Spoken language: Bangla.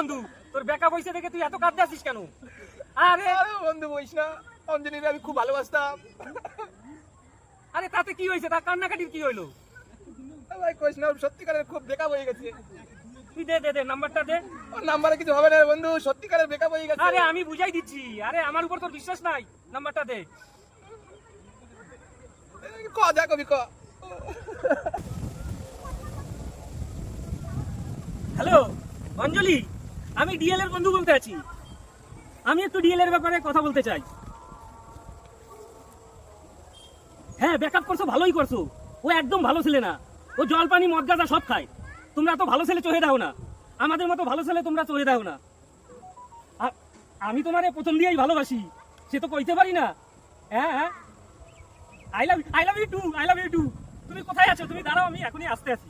বন্ধু, তোর ব্যাকআপ হইছে দেখে তুই এত কাঁদতে আছিস কেন? আরে আরে বন্ধু বলিস না, অঞ্জলিরে আমি খুব ভালোবাসতাম। আরে তাতে কি হয়েছে? তার কান্নাকাটির কি হইলো? ভাই কইস না, সত্যিকারের খুব বেকআপ হয়ে গেছে। তুই দে দে দে নাম্বারটা দে। ওর নাম্বারে কিছু হবে না রে বন্ধু, সত্যিকারের বেকআপ হয়ে গেছে। আরে আমি বুঝাই দিচ্ছি, আরে আমার উপর তোর বিশ্বাস নাই, নাম্বারটা দে। ক যা কবি ক। হ্যালো অঞ্জলি, আমি ডিএল এর বন্ধু বলতে আছি। আমি একটু ডিএল এর ব্যাপারে কথা বলতে চাই। হ্যাঁ, ব্যাকআপ করছো, ভালোই করছো। ও একদম ভালো ছেলে না, ও জল পানি মদ গাঁজা সব খায়। তোমরা তো ভালো ছেলে চোহে দাও না, আমাদের মতো ভালো ছেলে তোমরা চোহে দাও না। আর আমি তোমারে প্রথম দিয়েই ভালোবাসি, সে তো কইতে পারি না। হ্যাঁ হ্যাঁ, I love you too, I love you too. তুমি কোথায় আছো? তুমি দাঁড়াও, আমি এখনই আসতে আছি।